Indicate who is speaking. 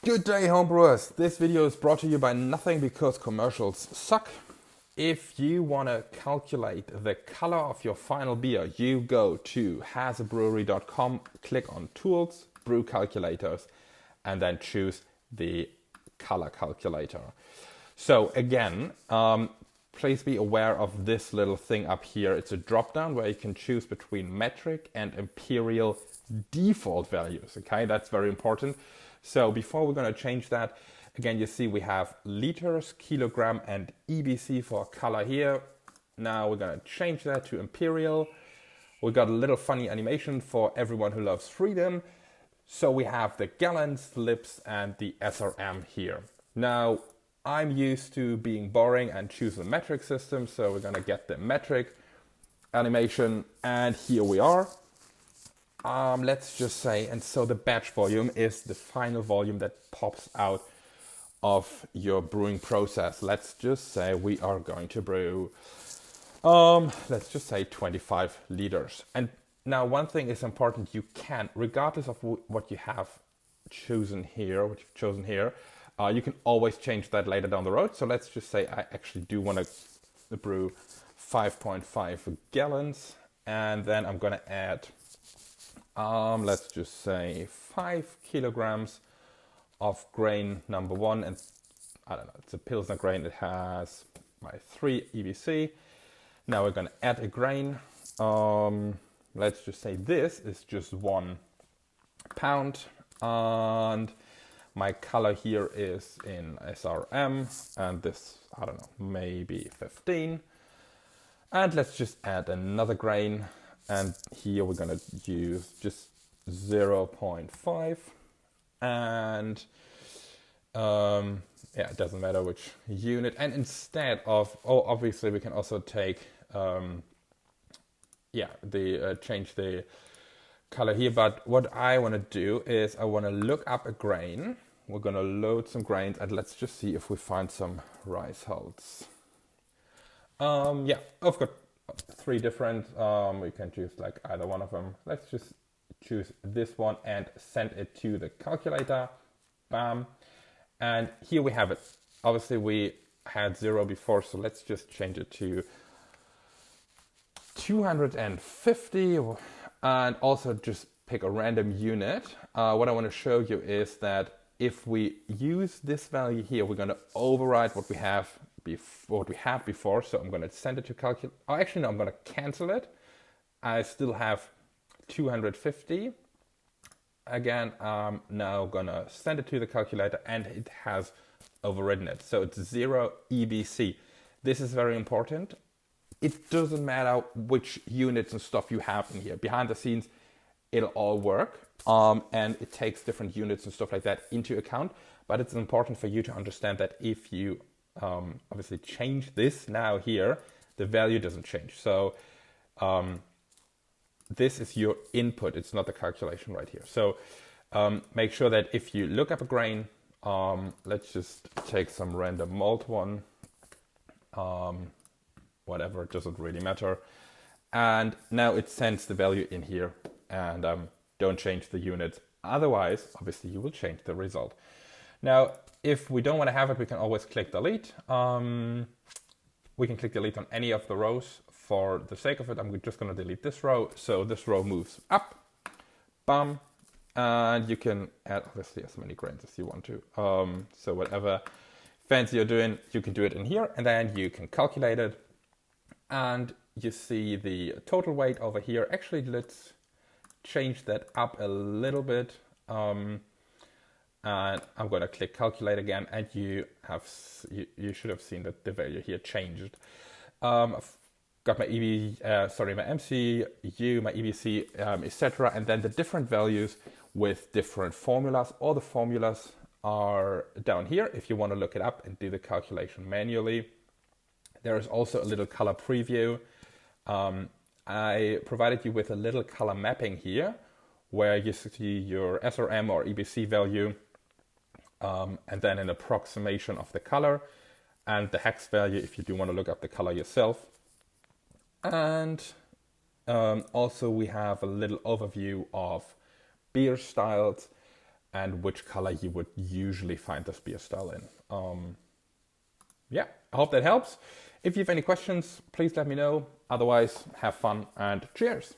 Speaker 1: Good day, homebrewers. This video is brought to you by nothing because commercials suck. If you want to calculate the color of your final beer, you go to hasabrewery.com, click on Tools, Brew Calculators, and then choose the color calculator. So again, please be aware of this little thing up here. It's a drop-down where you can choose between metric and imperial default values. Okay, that's very important. So before we're going to change that, again, you see we have liters, kilogram, and EBC for color here. Now we're going to change that to imperial. We got a little funny animation for everyone who loves freedom. So we have the gallons, lips, and the SRM here. Now, I'm used to being boring and choose the metric system, so we're going to get the metric animation, and here we are. Let's just say, and so the batch volume is the final volume that pops out of your brewing process. Let's just say we are going to brew, let's just say 25 liters. And now one thing is important, you can, regardless of what you have chosen here, you can always change that later down the road. So let's just say I actually do want to brew 5.5 gallons, and then I'm going to add let's just say 5 kilograms of grain number one, and I don't know, it's a Pilsner grain. It has my 3 EBC. Now we're going to add a grain. Let's just say this is just 1 pound, and my color here is in SRM, and this, I don't know, maybe 15. And let's just add another grain. And here we're going to use just 0.5, and yeah, it doesn't matter which unit. And instead of, obviously we can also take, change the color here. But what I want to do is I want to look up a grain. We're going to load some grains, and let's just see if we find some rice hulls. Yeah, I've got 3 different, we can choose like either one of them. Let's just choose this one and send it to the calculator. Bam. And here we have it. Obviously we had 0 before, so let's just change it to 250, and also just pick a random unit. What I want to show you is that if we use this value here, we're going to override what we have before. So I'm going to send it to calculate. Oh, actually, no, I'm going to cancel it. I still have 250. Again, I'm now going to send it to the calculator, and it has overridden it. So it's 0 EBC. This is very important. It doesn't matter which units and stuff you have in here. Behind the scenes, it'll all work. And it takes different units and stuff like that into account. But it's important for you to understand that if you obviously change this now here, the value doesn't change. So this is your input, it's not the calculation right here. So make sure that if you look up a grain, let's just take some random malt one, whatever, it doesn't really matter. And now it sends the value in here, and don't change the units. Otherwise, obviously you will change the result. Now, if we don't want to have it, we can always click delete. We can click delete on any of the rows. For the sake of it, I'm just going to delete this row. So this row moves up, bam, and you can add obviously as many grains as you want to. So whatever fancy you're doing, you can do it in here, and then you can calculate it. And you see the total weight over here. Actually, let's change that up a little bit. And I'm going to click calculate again, and you should have seen that the value here changed. I've got my my MCU, my EBC, etc., and then the different values with different formulas. All the formulas are down here if you want to look it up and do the calculation manually. There is also a little color preview. I provided you with a little color mapping here, where you see your SRM or EBC value, and then an approximation of the color, and the hex value if you do want to look up the color yourself. And also we have a little overview of beer styles, and which color you would usually find this beer style in. Yeah, I hope that helps. If you have any questions, please let me know. Otherwise, have fun and cheers.